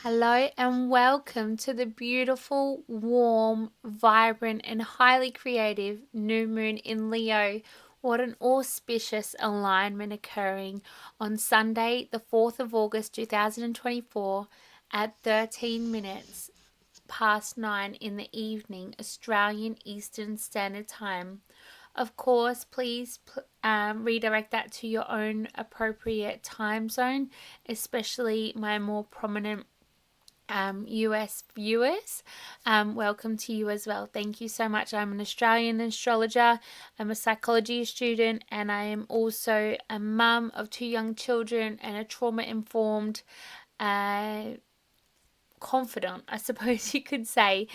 Hello and welcome to the beautiful, warm, vibrant, and highly creative new moon in Leo. What an auspicious alignment occurring on Sunday, the 4th of August 2024 at 13 minutes past 9 in the evening, Australian Eastern Standard Time. Of course, please redirect that to your own appropriate time zone, especially my more prominent US viewers. Welcome to you as well. Thank you so much. I'm an Australian astrologer, I'm a psychology student, and I am also a mum of two young children and a trauma informed confidant, I suppose you could say.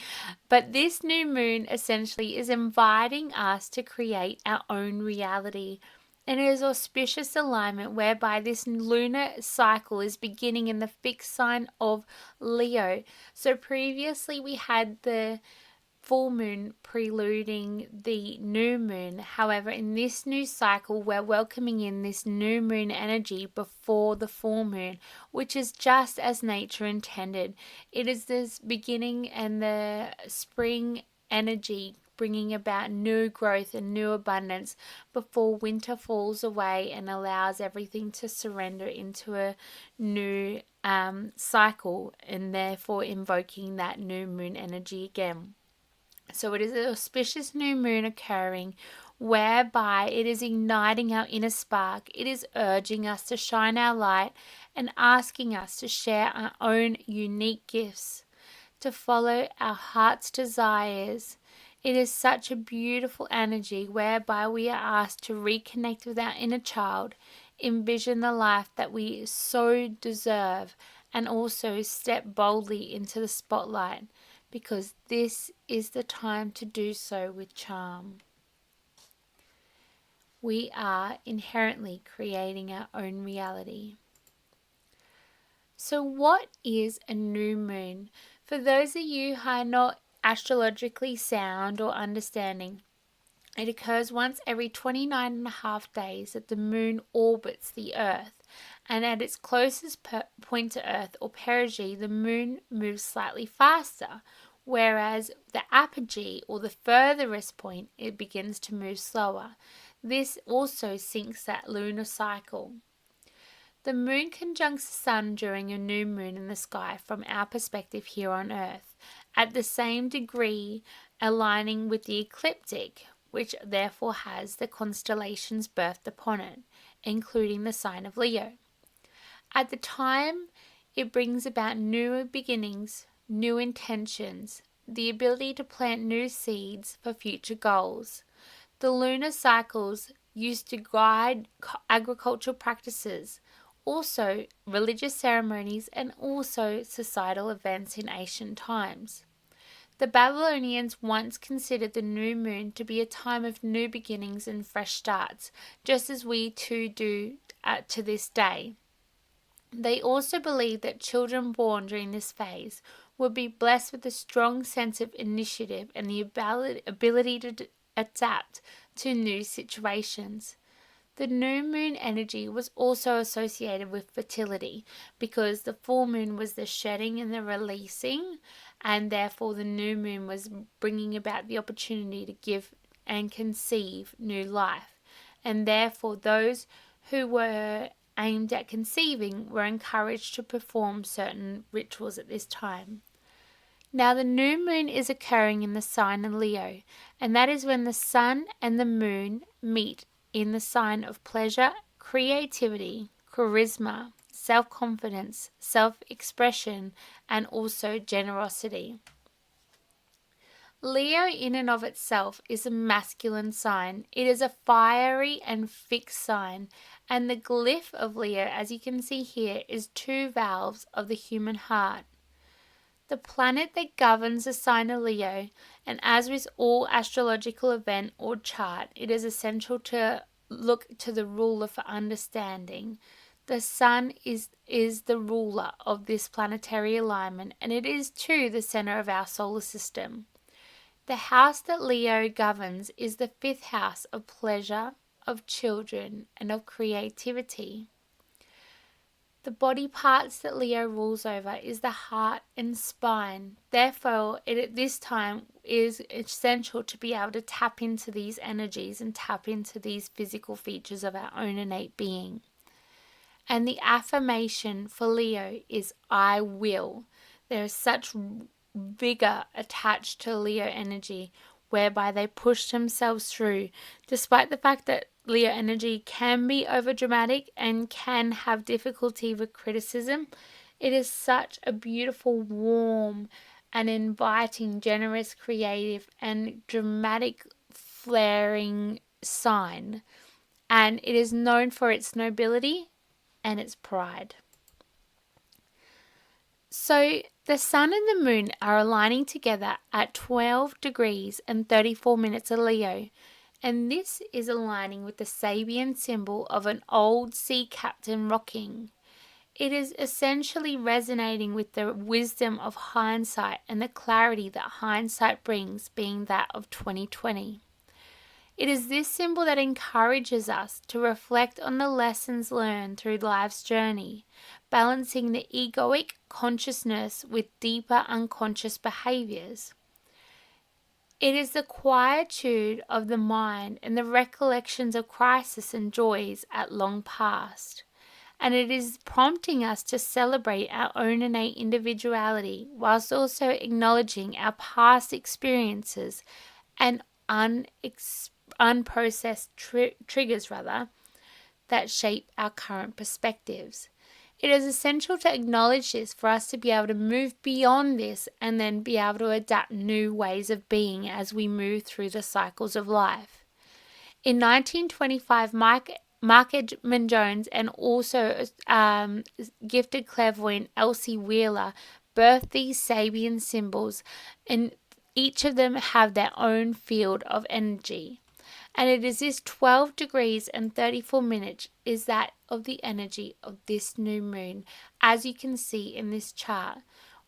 But this new moon essentially is inviting us to create our own reality. And it is auspicious alignment whereby this lunar cycle is beginning in the fixed sign of Leo. So previously we had the full moon preluding the new moon. However, in this new cycle, we're welcoming in this new moon energy before the full moon, which is just as nature intended. It is this beginning and the spring energy bringing about new growth and new abundance before winter falls away and allows everything to surrender into a new cycle, and therefore invoking that new moon energy again. So it is an auspicious new moon occurring whereby it is igniting our inner spark. It is urging us to shine our light and asking us to share our own unique gifts, to follow our heart's desires. It is such a beautiful energy whereby we are asked to reconnect with our inner child, envision the life that we so deserve, and also step boldly into the spotlight, because this is the time to do so with charm. We are inherently creating our own reality. So, what is a new moon? For those of you who are not astrologically sound or understanding, it occurs once every 29 and a half days that the moon orbits the earth, and at its closest point to earth or perigee, the moon moves slightly faster, whereas the apogee or the furthest point, it begins to move slower. This also syncs that lunar cycle. The moon conjuncts the sun during a new moon in the sky from our perspective here on earth, at the same degree aligning with the ecliptic, which therefore has the constellations birthed upon it, including the sign of Leo. At the time, it brings about new beginnings, new intentions, the ability to plant new seeds for future goals. The lunar cycles used to guide agricultural practices, also religious ceremonies, and also societal events in ancient times. The Babylonians once considered the new moon to be a time of new beginnings and fresh starts, just as we too do to this day. They also believed that children born during this phase would be blessed with a strong sense of initiative and the ability to adapt to new situations. The new moon energy was also associated with fertility, because the full moon was the shedding and the releasing, and therefore the new moon was bringing about the opportunity to give and conceive new life. And therefore those who were aimed at conceiving were encouraged to perform certain rituals at this time. Now the new moon is occurring in the sign of Leo, and that is when the sun and the moon meet in the sign of pleasure, creativity, charisma, self-confidence, self-expression, and also generosity. Leo in and of itself is a masculine sign. It is a fiery and fixed sign, and the glyph of Leo, as you can see here, is two valves of the human heart. The planet that governs the sign of Leo, and as with all astrological event or chart, it is essential to look to the ruler for understanding. The sun is the ruler of this planetary alignment, and it is too the center of our solar system. The house that Leo governs is the fifth house of pleasure, of children, and of creativity. The body parts that Leo rules over is the heart and spine. Therefore, it at this time is essential to be able to tap into these energies and tap into these physical features of our own innate being. And the affirmation for Leo is I will. There is such vigor attached to Leo energy whereby they push themselves through, despite the fact that Leo energy can be overdramatic and can have difficulty with criticism. It is such a beautiful, warm, and inviting, generous, creative, and dramatic, flaring sign. And it is known for its nobility and its pride. So the sun and the moon are aligning together at 12 degrees and 34 minutes of Leo, and this is aligning with the Sabian symbol of an old sea captain rocking. It is essentially resonating with the wisdom of hindsight and the clarity that hindsight brings, being that of 2020. It is this symbol that encourages us to reflect on the lessons learned through life's journey, balancing the egoic consciousness with deeper unconscious behaviors. It is the quietude of the mind and the recollections of crisis and joys at long past. And it is prompting us to celebrate our own innate individuality whilst also acknowledging our past experiences and unprocessed triggers that shape our current perspectives. It is essential to acknowledge this for us to be able to move beyond this and then be able to adapt new ways of being as we move through the cycles of life. In 1925, Mark Edmund Jones and also gifted clairvoyant Elsie Wheeler birthed these Sabian symbols, and each of them have their own field of energy. And it is this 12 degrees and 34 minutes is that of the energy of this new moon, as you can see in this chart,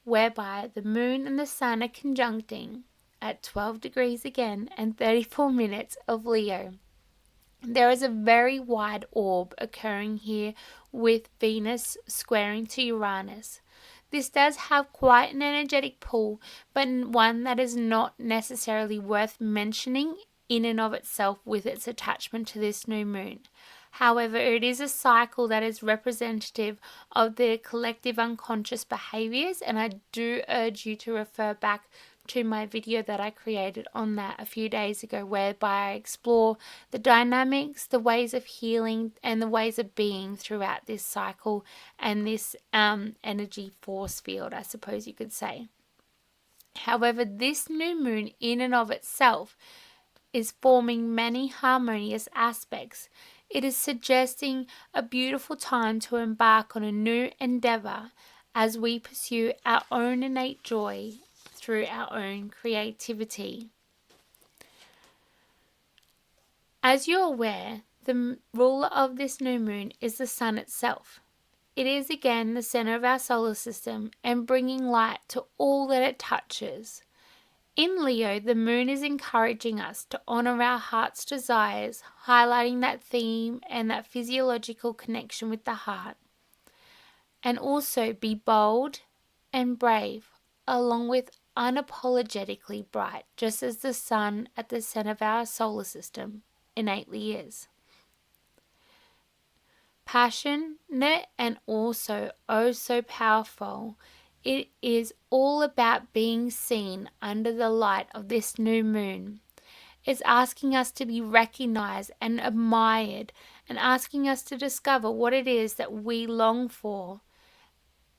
whereby the moon and the sun are conjuncting at 12 degrees again and 34 minutes of Leo. There is a very wide orb occurring here with Venus squaring to Uranus. This does have quite an energetic pull, but one that is not necessarily worth mentioning in and of itself with its attachment to this new moon. However, it is a cycle that is representative of the collective unconscious behaviors, and I do urge you to refer back to my video that I created on that a few days ago, whereby I explore the dynamics, the ways of healing, and the ways of being throughout this cycle and this energy force field, I suppose you could say. However, this new moon in and of itself is forming many harmonious aspects. It is suggesting a beautiful time to embark on a new endeavor as we pursue our own innate joy through our own creativity. As you're aware, the ruler of this new moon is the sun itself. It is again the center of our solar system and bringing light to all that it touches. In Leo, the moon is encouraging us to honor our heart's desires, highlighting that theme and that physiological connection with the heart. And also be bold and brave, along with unapologetically bright, just as the sun at the center of our solar system innately is. Passionate and also oh so powerful, it is all about being seen under the light of this new moon. It's asking us to be recognized and admired, and asking us to discover what it is that we long for.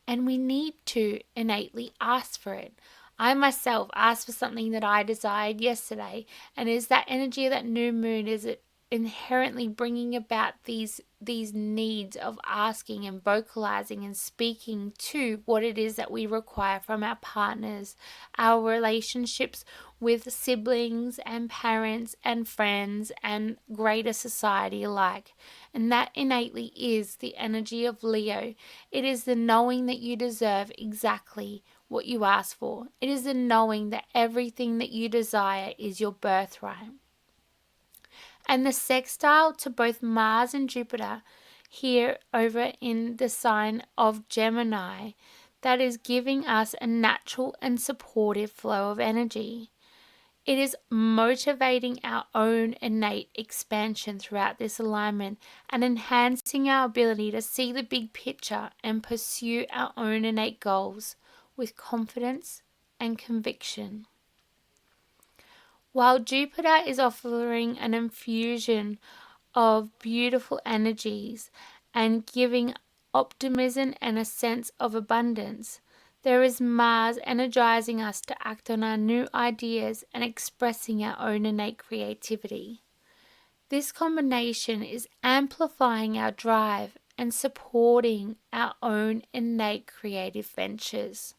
And we need to innately ask for it. I myself asked for something that I desired yesterday, and is that energy of that new moon, is it inherently bringing about these needs of asking and vocalizing and speaking to what it is that we require from our partners, our relationships with siblings and parents and friends and greater society alike. And that innately is the energy of Leo. It is the knowing that you deserve exactly what you ask for. It is the knowing that everything that you desire is your birthright. And the sextile to both Mars and Jupiter here over in the sign of Gemini that is giving us a natural and supportive flow of energy. It is motivating our own innate expansion throughout this alignment and enhancing our ability to see the big picture and pursue our own innate goals with confidence and conviction. While Jupiter is offering an infusion of beautiful energies and giving optimism and a sense of abundance, there is Mars energizing us to act on our new ideas and expressing our own innate creativity. This combination is amplifying our drive and supporting our own innate creative ventures.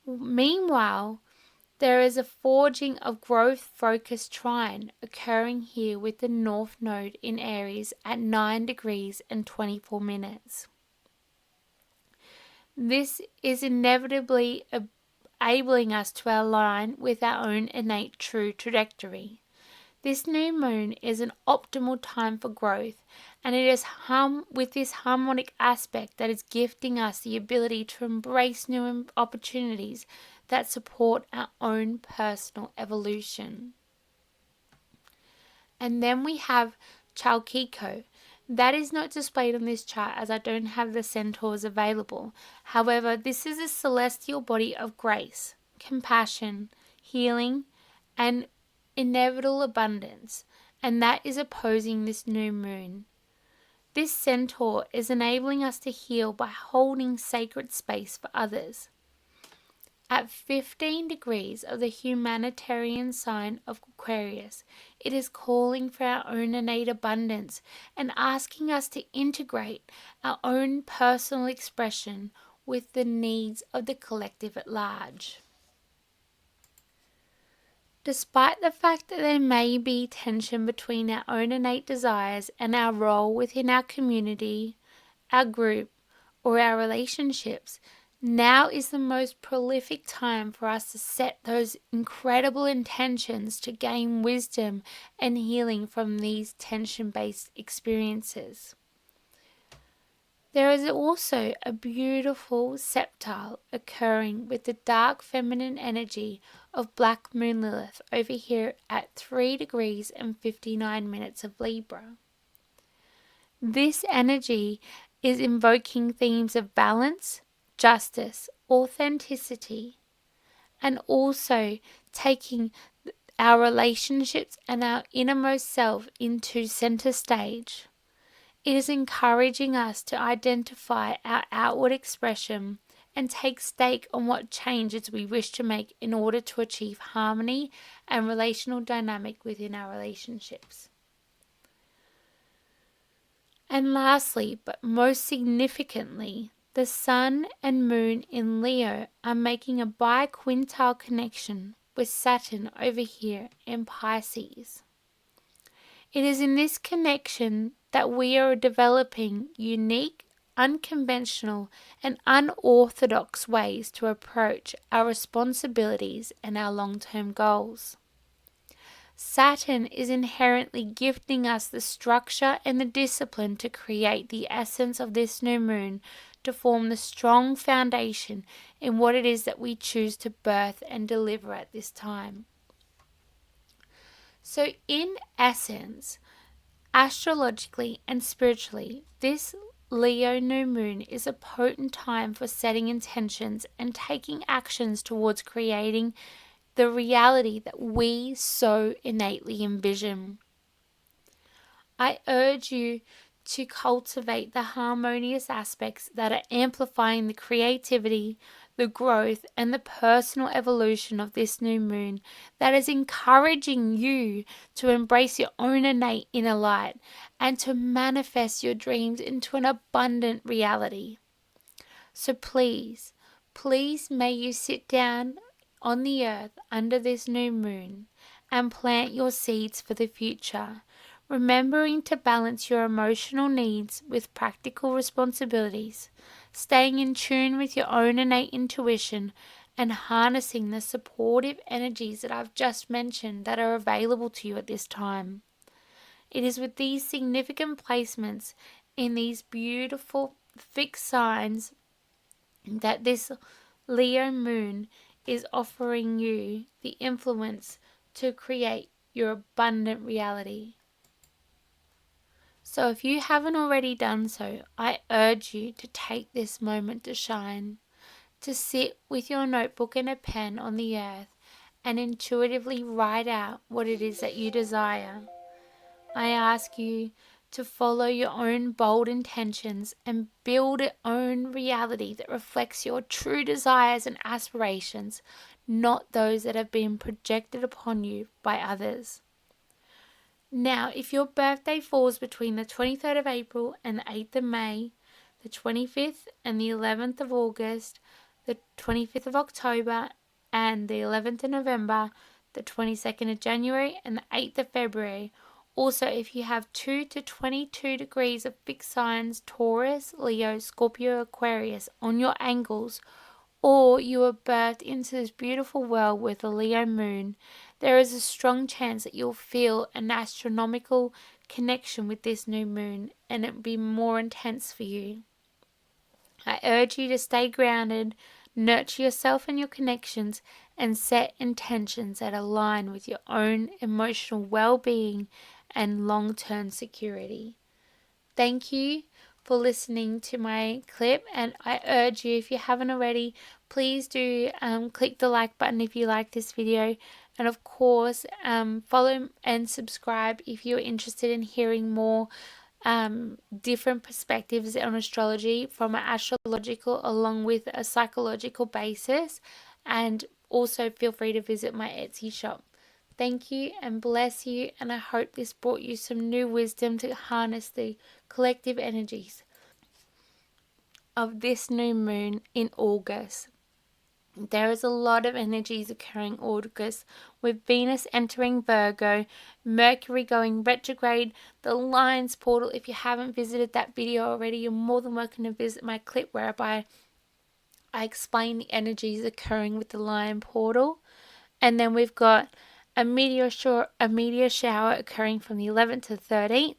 Meanwhile, there is a forging of growth-focused trine occurring here with the North Node in Aries at 9 degrees and 24 minutes. This is inevitably enabling us to align with our own innate true trajectory. This new moon is an optimal time for growth, and it is with this harmonic aspect that is gifting us the ability to embrace new opportunities that support our own personal evolution. And then we have Chalkiko. That is not displayed on this chart as I don't have the centaurs available. However, this is a celestial body of grace, compassion, healing, and inevitable abundance, and that is opposing this new moon. This centaur is enabling us to heal by holding sacred space for others. At 15 degrees of the humanitarian sign of Aquarius, it is calling for our own innate abundance and asking us to integrate our own personal expression with the needs of the collective at large. Despite the fact that there may be tension between our own innate desires and our role within our community, our group, or our relationships, now is the most prolific time for us to set those incredible intentions to gain wisdom and healing from these tension-based experiences. There is also a beautiful septile occurring with the dark feminine energy of Black Moon Lilith over here at 3 degrees and 59 minutes of Libra. This energy is invoking themes of balance, justice, authenticity, and also taking our relationships and our innermost self into center stage. It is encouraging us to identify our outward expression and take stake on what changes we wish to make in order to achieve harmony and relational dynamic within our relationships. And lastly, but most significantly, the Sun and Moon in Leo are making a biquintile connection with Saturn over here in Pisces. It is in this connection that we are developing unique, unconventional, and unorthodox ways to approach our responsibilities and our long-term goals. Saturn is inherently gifting us the structure and the discipline to create the essence of this new moon to form the strong foundation in what it is that we choose to birth and deliver at this time. So in essence, astrologically and spiritually, this Leo new moon is a potent time for setting intentions and taking actions towards creating the reality that we so innately envision. I urge you to cultivate the harmonious aspects that are amplifying the creativity, the growth, and the personal evolution of this new moon that is encouraging you to embrace your own innate inner light and to manifest your dreams into an abundant reality. So please may you sit down on the earth under this new moon and plant your seeds for the future, remembering to balance your emotional needs with practical responsibilities, staying in tune with your own innate intuition, and harnessing the supportive energies that I've just mentioned that are available to you at this time. It is with these significant placements in these beautiful fixed signs that this Leo moon is offering you the influence to create your abundant reality. So if you haven't already done so, I urge you to take this moment to shine, to sit with your notebook and a pen on the earth and intuitively write out what it is that you desire. I ask you to follow your own bold intentions and build your own reality that reflects your true desires and aspirations, not those that have been projected upon you by others. Now, if your birthday falls between the 23rd of April and the 8th of May, the 25th and the 11th of August, the 25th of October and the 11th of November, the 22nd of January and the 8th of February. Also, if you have 2 to 22 degrees of fixed signs Taurus, Leo, Scorpio, Aquarius on your angles, or you were birthed into this beautiful world with a Leo moon, there is a strong chance that you'll feel an astronomical connection with this new moon and it will be more intense for you. I urge you to stay grounded, nurture yourself and your connections, and set intentions that align with your own emotional well-being and long-term security. Thank you for listening to my clip, and I urge you, if you haven't already, please do click the like button if you like this video, and of course follow and subscribe if you're interested in hearing more different perspectives on astrology from an astrological along with a psychological basis, and also feel free to visit my Etsy shop. Thank you and bless you, and I hope this brought you some new wisdom to harness the collective energies of this new moon in August. There is a lot of energies occurring in August with Venus entering Virgo, Mercury going retrograde, the Lion's portal. If you haven't visited that video already, you're more than welcome to visit my clip whereby I explain the energies occurring with the Lion portal. And then we've got a meteor shower occurring from the 11th to the 13th.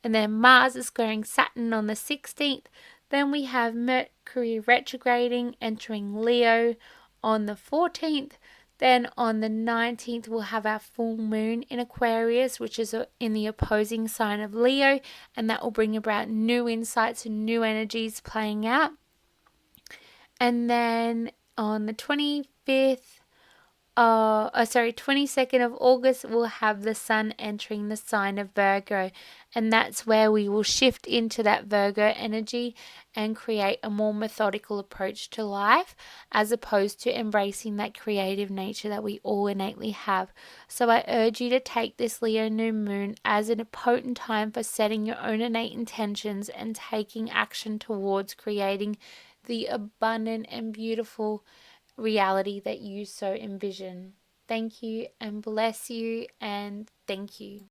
And then Mars is squaring Saturn on the 16th. Then we have Mercury retrograding, entering Leo on the 14th. Then on the 19th, we'll have our full moon in Aquarius, which is in the opposing sign of Leo. And that will bring about new insights and new energies playing out. And then on the 22nd of August, we'll have the sun entering the sign of Virgo, and that's where we will shift into that Virgo energy and create a more methodical approach to life, as opposed to embracing that creative nature that we all innately have. So I urge you to take this Leo new moon as a potent time for setting your own innate intentions and taking action towards creating the abundant and beautiful reality that you so envision. Thank you and bless you, and thank you.